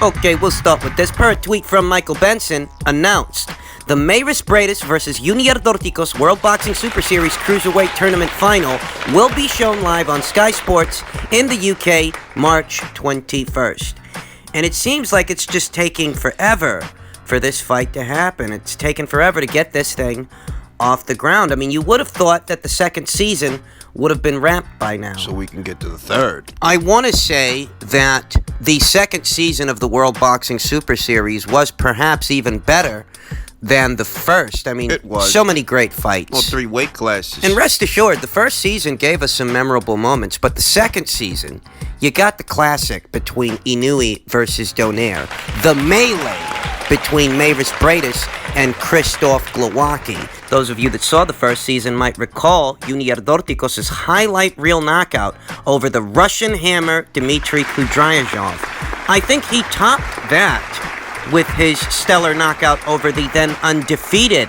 Okay, we'll start with this. Per a tweet from Michael Benson, announced the Briedis versus Junior Dorticos World Boxing Super Series Cruiserweight Tournament Final will be shown live on Sky Sports in the UK March 21st. And it seems like it's just taking forever for this fight to happen. It's taken forever to get this thing off the ground. I mean, you would have thought that the second season would have been wrapped by now. So we can get to the third. I want to say that the second season of the World Boxing Super Series was perhaps even better than the first. I mean, it was. So many great fights. Well, 3 weight classes. And rest assured, the first season gave us some memorable moments, but the second season, you got the classic between Inouye versus Donaire, the melee between Briedis and Krzysztof Glowacki. Those of you that saw the first season might recall Junior Dorticos' highlight reel knockout over the Russian hammer Dmitry Kudryashov. I think he topped that with his stellar knockout over the then undefeated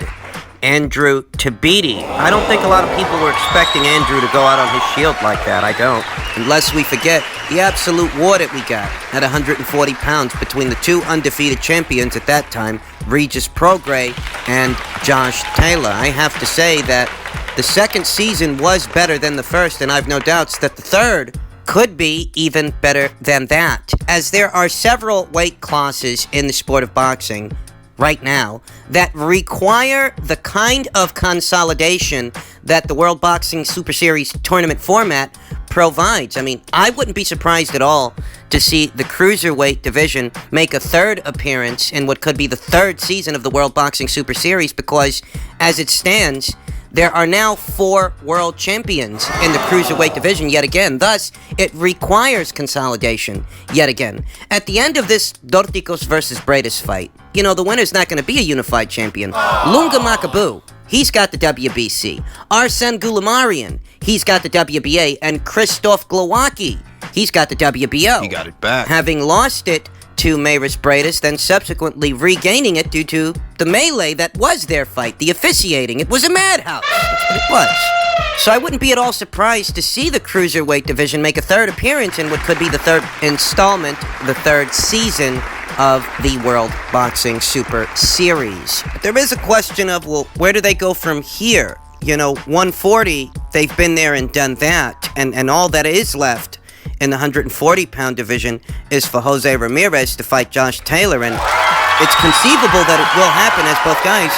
Andrew Tabiti. I don't think a lot of people were expecting Andrew to go out on his shield like that. I don't. Unless we forget the absolute war that we got at 140 pounds between the two undefeated champions at that time, Regis Prograis and Josh Taylor. I have to say that the second season was better than the first, and I've no doubts that the third could be even better than that, as there are several weight classes in the sport of boxing right now that require the kind of consolidation that the World Boxing Super Series tournament format provides. I mean, I wouldn't be surprised at all to see the cruiserweight division make a third appearance in what could be the third season of the World Boxing Super Series, because as it stands, there are now 4 world champions in the cruiserweight division yet again. Thus, it requires consolidation yet again. At the end of this Dorticos versus Briedis fight, you know, the winner's not going to be a unified champion. Lunga Makabu, he's got the WBC. Arsen Goulamarian, he's got the WBA. And Krzysztof Glowacki, he's got the WBO. He got it back. Having lost it to Briedis, then subsequently regaining it due to the melee that was their fight, the officiating. It was a madhouse. That's what it was. So I wouldn't be at all surprised to see the cruiserweight division make a third appearance in what could be the third installment, the third season of the World Boxing Super Series. But there is a question of, well, where do they go from here? You know, 140, they've been there and done that, and all that is left in the 140-pound division is for Jose Ramirez to fight Josh Taylor, and it's conceivable that it will happen as both guys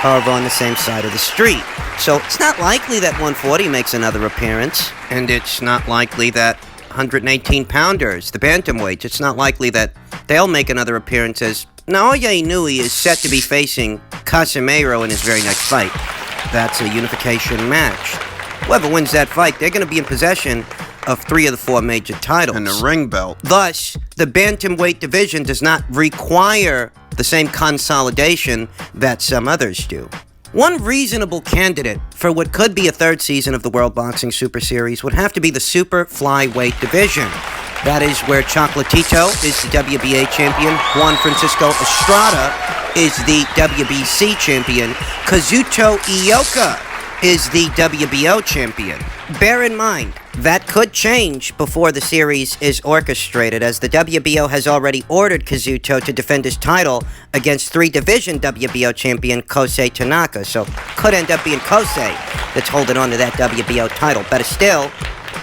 are on the same side of the street. So it's not likely that 140 makes another appearance, and it's not likely that 118-pounders, the bantamweights, it's not likely that they'll make another appearance, as Naoya Inoue is set to be facing Casemiro in his very next fight. That's a unification match. Whoever wins that fight, they're going to be in possession of 3 of the 4 major titles. And the ring belt. Thus, the bantamweight division does not require the same consolidation that some others do. One reasonable candidate for what could be a third season of the World Boxing Super Series would have to be the super flyweight division. That is where Chocolatito is the WBA champion, Juan Francisco Estrada is the WBC champion, Kazuto Ioka is the WBO champion. Bear in mind, that could change before the series is orchestrated, as the WBO has already ordered Kazuto to defend his title against 3-division WBO champion Kosei Tanaka, so could end up being Kosei that's holding on to that WBO title. Better still,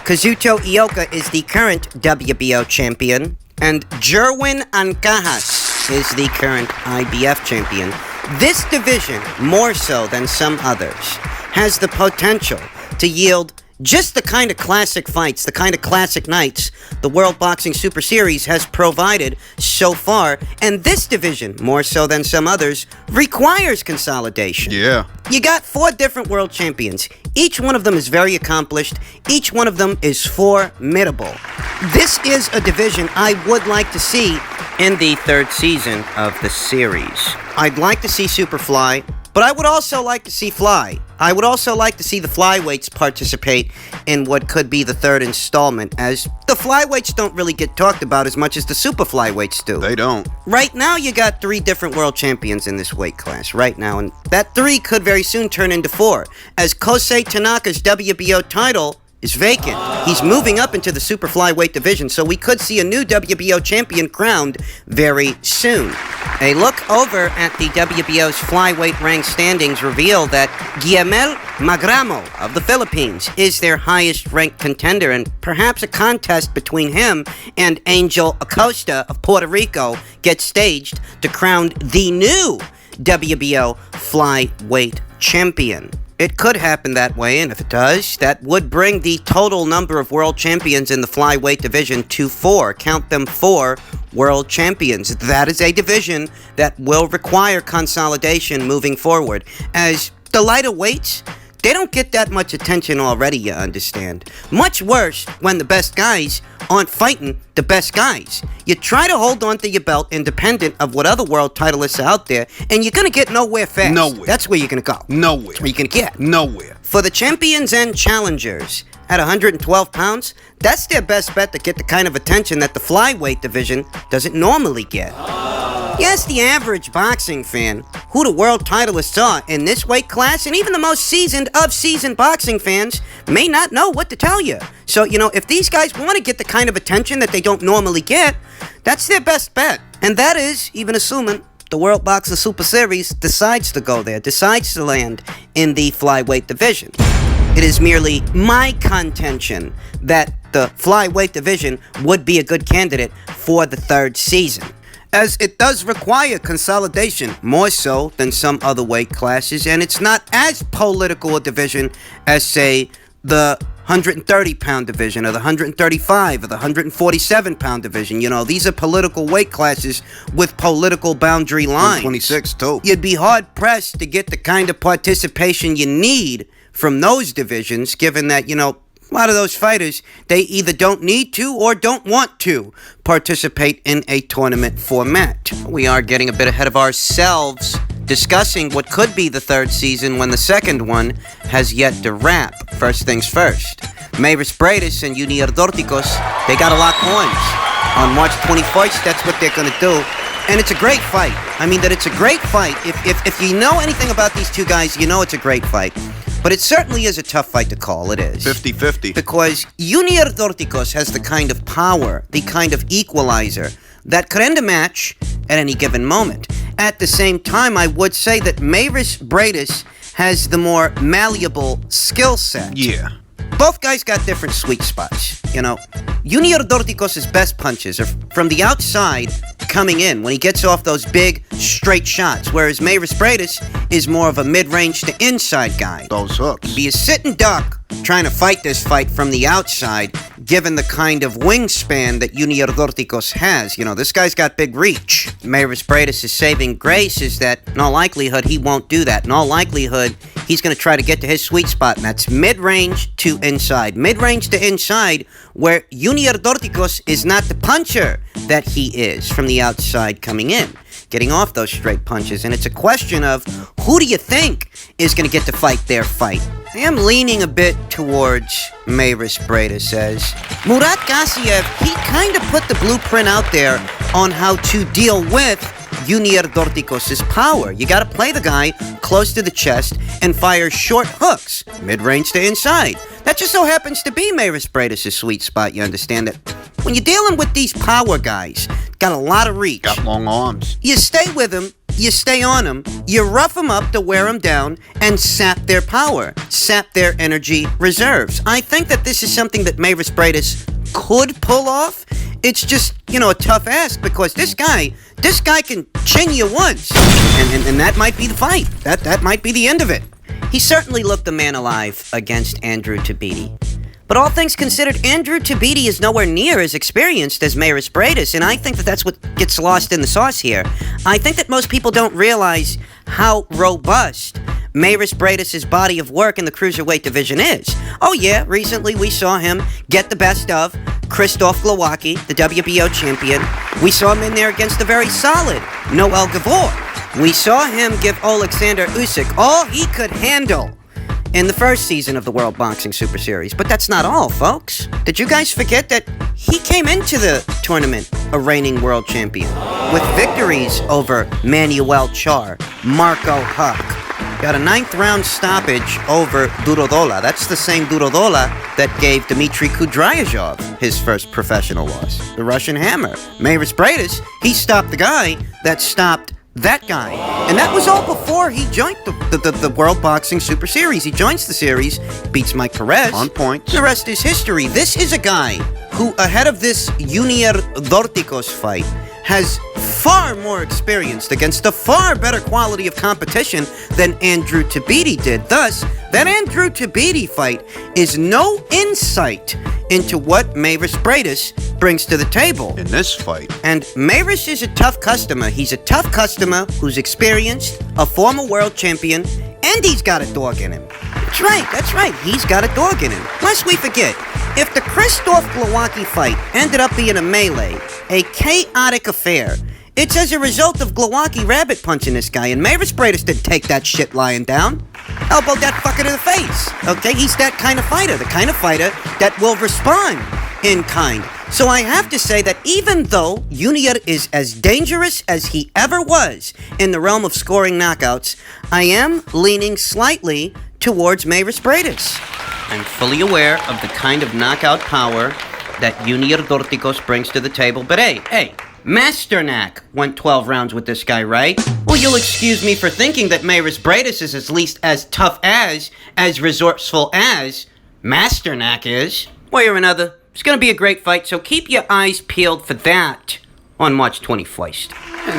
Kazuto Ioka is the current WBO champion, and Jerwin Ancajas is the current IBF champion. This division, more so than some others, has the potential to yield just the kind of classic fights, the kind of classic nights the World Boxing Super Series has provided so far. And this division, more so than some others, requires consolidation. Yeah. You got 4 different world champions. Each one of them is very accomplished. Each one of them is formidable. This is a division I would like to see in the third season of the series. I'd like to see Superfly, but I would also like to see Fly. I would also like to see the flyweights participate in what could be the third installment, as the flyweights don't really get talked about as much as the super flyweights do. They don't. Right now, you got 3 different world champions in this weight class right now, and that 3 could very soon turn into 4, as Kosei Tanaka's WBO title is vacant. He's moving up into the super flyweight division, so we could see a new WBO champion crowned very soon. A look over at the WBO's flyweight rank standings reveal that Guillermo Magramo of the Philippines is their highest ranked contender, and perhaps a contest between him and Angel Acosta of Puerto Rico gets staged to crown the new WBO flyweight champion. It could happen that way, and if it does, that would bring the total number of world champions in the flyweight division to 4. Count them, 4 world champions. That is a division that will require consolidation moving forward, as the lighter weights, they don't get that much attention already, you understand. Much worse when the best guys aren't fighting the best guys. You try to hold on to your belt independent of what other world titleists are out there, and you're going to get nowhere fast. Nowhere. That's where you're going to go. Nowhere. That's where you're going to get. Nowhere. For the champions and challengers at 112 pounds, that's their best bet to get the kind of attention that the flyweight division doesn't normally get. Yes, the average boxing fan who the world titleists are in this weight class, and even the most seasoned of seasoned boxing fans, may not know what to tell you. So, if these guys want to get the kind of attention that they don't normally get, that's their best bet. And that is, even assuming the World Boxing Super Series decides to go there, decides to land in the flyweight division. It is merely my contention that the flyweight division would be a good candidate for the third season, as it does require consolidation, more so than some other weight classes, and it's not as political a division as, say, the 130-pound division, or the 135, or the 147-pound division. These are political weight classes with political boundary lines. 126, too. You'd be hard-pressed to get the kind of participation you need from those divisions, given that, a lot of those fighters, they either don't need to or don't want to participate in a tournament format. We are getting a bit ahead of ourselves, discussing what could be the third season when the second one has yet to wrap. First things first, Briedis and Junior Dorticos, they got to lock horns. On March 21st, that's what they're going to do. And it's a great fight. It's a great fight. If you know anything about these two guys, you know it's a great fight. But it certainly is a tough fight to call, it is. 50-50. Because Junior Dorticos has the kind of power, the kind of equalizer, that could end a match at any given moment. At the same time, I would say that Briedis has the more malleable skill set. Yeah. Both guys got different sweet spots, Junior Dorticos' best punches are from the outside coming in when he gets off those big, straight shots, whereas Briedis is more of a mid-range to inside guy. Those hooks. Be a sitting duck trying to fight this fight from the outside, given the kind of wingspan that Junior Dorticos has. This guy's got big reach. Briedis' saving grace is that, in all likelihood, he won't do that. In all likelihood, he's going to try to get to his sweet spot, and that's mid-range to inside. Mid-range to inside, where Junior Dorticos is not the puncher that he is from the outside coming in, getting off those straight punches. And it's a question of, who do you think is going to get to fight their fight? I am leaning a bit towards Briedis, as Murat Gassiev, he kind of put the blueprint out there on how to deal with Junior Dorticos' power. You got to play the guy close to the chest and fire short hooks, mid-range to inside. That just so happens to be Briedis' sweet spot, you understand that? When you're dealing with these power guys, got a lot of reach. Got long arms. You stay with them, you stay on them, you rough them up to wear them down, and sap their power, sap their energy reserves. I think that this is something that Briedis could pull off. It's just, a tough ask, because this guy can chin you once, and that might be the fight. That might be the end of it. He certainly looked the man alive against Andrew Tabiti. But all things considered, Andrew Tabiti is nowhere near as experienced as Briedis, and I think that that's what gets lost in the sauce here. I think that most people don't realize how robust Briedis' body of work in the cruiserweight division is. Oh yeah, recently we saw him get the best of Krzysztof Glowacki, the WBO champion. We saw him in there against the very solid Noel Gavor. We saw him give Alexander Usyk all he could handle in the first season of the World Boxing Super Series. But that's not all, folks. Did you guys forget that he came into the tournament a reigning world champion with victories over Manuel Char, Marco Huck, Got a 9th-round stoppage over Durodola. That's the same Durodola that gave Dmitry Kudryashov his first professional loss. The Russian Hammer. Mavis Briedis, he stopped the guy that stopped that guy. And that was all before he joined the World Boxing Super Series. He joins the series, beats Mike Perez. On point. The rest is history. This is a guy who, ahead of this Junior Dorticos fight, has far more experience against a far better quality of competition than Andrew Tabiti did. Thus, that Andrew Tabiti fight is no insight into what Mavis Briedis brings to the table. In this fight. And Mavis is a tough customer. He's a tough customer who's experienced, a former world champion, and he's got a dog in him. That's right. He's got a dog in him. Lest we forget, if the Krzysztof Glowacki fight ended up being a melee, a chaotic affair, it's as a result of Glowacki rabbit punching this guy, and Mavis Briedis didn't take that shit lying down. Elbowed that fucker to the face. Okay, he's that kind of fighter, the kind of fighter that will respond in kind. So I have to say that even though Junior is as dangerous as he ever was in the realm of scoring knockouts, I am leaning slightly towards Mavis Briedis. I'm fully aware of the kind of knockout power that Junior Dorticos brings to the table, but hey, Masternak went 12 rounds with this guy, right? Well, you'll excuse me for thinking that Mavis Briedis is at least as tough as resourceful as Masternak is. Way or another, it's gonna be a great fight, so keep your eyes peeled for that on March 21st.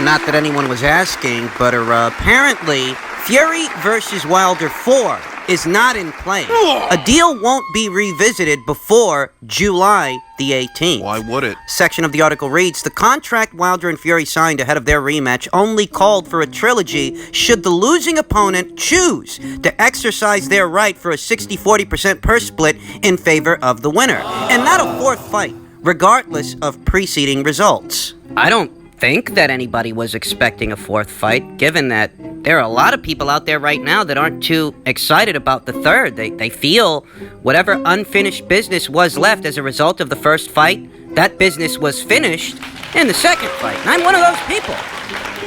Not that anyone was asking, but apparently Fury versus Wilder 4 is not in play. A deal won't be revisited before July the 18th. Why would it? Section of the article reads, the contract Wilder and Fury signed ahead of their rematch only called for a trilogy should the losing opponent choose to exercise their right for a 60-40% purse split in favor of the winner, and not a fourth fight, regardless of preceding results. I don't think that anybody was expecting a fourth fight, given that there are a lot of people out there right now that aren't too excited about the third. They feel whatever unfinished business was left as a result of the first fight, that business was finished in the second fight. And I'm one of those people.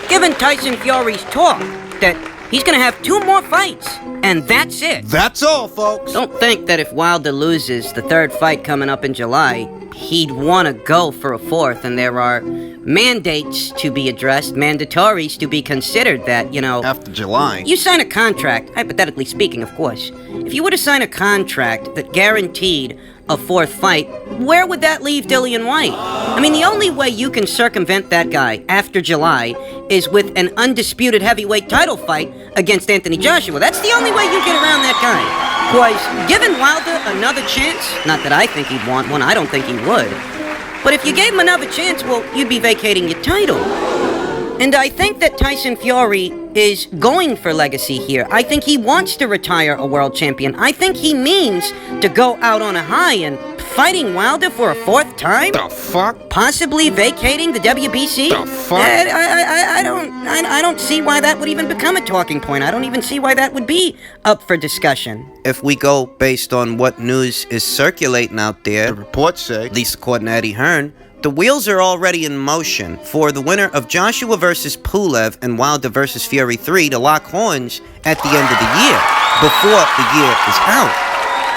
Given Tyson Fury's talk that he's going to have 2 more fights, and that's it. That's all, folks. Don't think that if Wilder loses the third fight coming up in July, he'd want to go for a fourth, and there are mandates to be addressed, mandatories to be considered that, After July. You sign a contract, hypothetically speaking, of course. If you were to sign a contract that guaranteed a fourth fight, where would that leave Dillian White? I mean, the only way you can circumvent that guy after July is with an undisputed heavyweight title fight against Anthony Joshua. That's the only way you get around that guy. Because giving Wilder another chance, not that I think he'd want one, I don't think he would, but if you gave him another chance, well, you'd be vacating your title. And I think that Tyson Fury is going for legacy here. I think he wants to retire a world champion. I think he means to go out on a high, and fighting Wilder for a fourth time? The fuck? Possibly vacating the WBC? The fuck? I don't see why that would even become a talking point. I don't even see why that would be up for discussion. If we go based on what news is circulating out there, The reports say. at least according to Eddie Hearn, the wheels are already in motion for the winner of Joshua versus Pulev and Wilder versus Fury 3 to lock horns at the end of the year, before the year is out.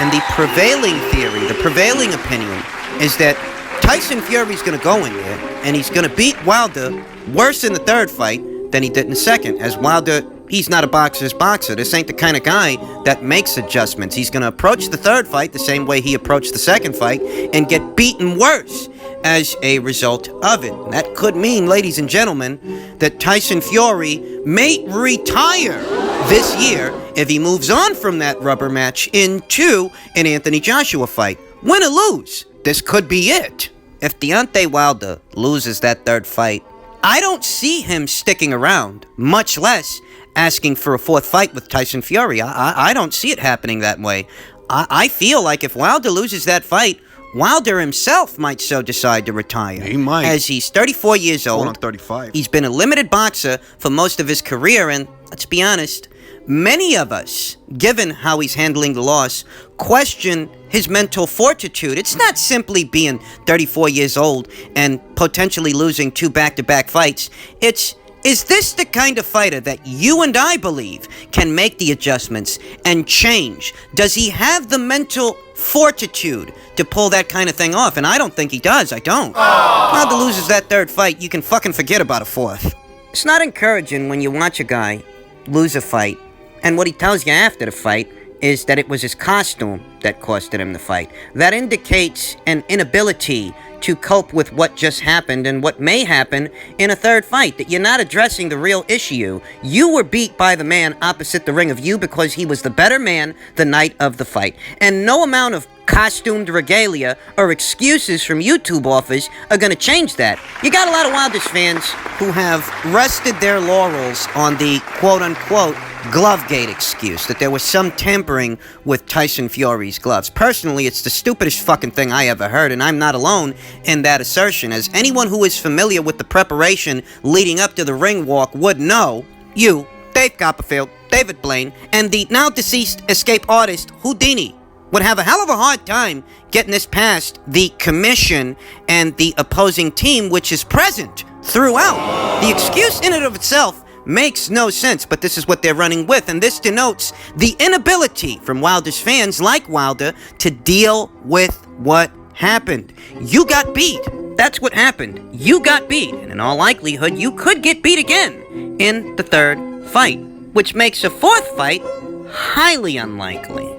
And the prevailing theory, the prevailing opinion, is that Tyson Fury's going to go in there, and he's going to beat Wilder worse in the third fight than he did in the second, as Wilder, he's not a boxer's boxer. This ain't the kind of guy that makes adjustments. He's going to approach the third fight the same way he approached the second fight and get beaten worse as a result of it. And that could mean, ladies and gentlemen, that Tyson Fury may retire this year if he moves on from that rubber match into an Anthony Joshua fight. Win or lose, this could be it. If Deontay Wilder loses that third fight, I don't see him sticking around, much less asking for a fourth fight with Tyson Fury. I don't see it happening that way. I feel like if Wilder loses that fight, Wilder himself might so decide to retire. He might. As he's 34 years old. Going on 35. He's been a limited boxer for most of his career, and let's be honest, many of us, given how he's handling the loss, question his mental fortitude. It's not simply being 34 years old and potentially losing 2 back-to-back fights. It's Is this the kind of fighter that you and I believe can make the adjustments and change? Does he have the mental fortitude to pull that kind of thing off? And I don't think he does. I don't. Wilder loses that third fight, you can fucking forget about a fourth. It's not encouraging when you watch a guy lose a fight, and what he tells you after the fight is that it was his costume that costed him the fight. That indicates an inability to cope with what just happened and what may happen in a third fight, that you're not addressing the real issue. You were beat by the man opposite the ring of you because he was the better man the night of the fight. And no amount of costumed regalia or excuses from YouTube offers are going to change that. You got a lot of Wildest fans who have rested their laurels on the quote-unquote Glovegate excuse, that there was some tampering with Tyson Fury's gloves. Personally, it's the stupidest fucking thing I ever heard, and I'm not alone in that assertion. As anyone who is familiar with the preparation leading up to the ring walk would know, you, Dave Copperfield, David Blaine, and the now-deceased escape artist Houdini would have a hell of a hard time getting this past the commission and the opposing team, which is present throughout. The excuse in and of itself makes no sense, but this is what they're running with, and this denotes the inability from Wilder's fans like Wilder to deal with what happened. You got beat. That's what happened. You got beat, and in all likelihood, you could get beat again in the third fight, which makes a fourth fight highly unlikely.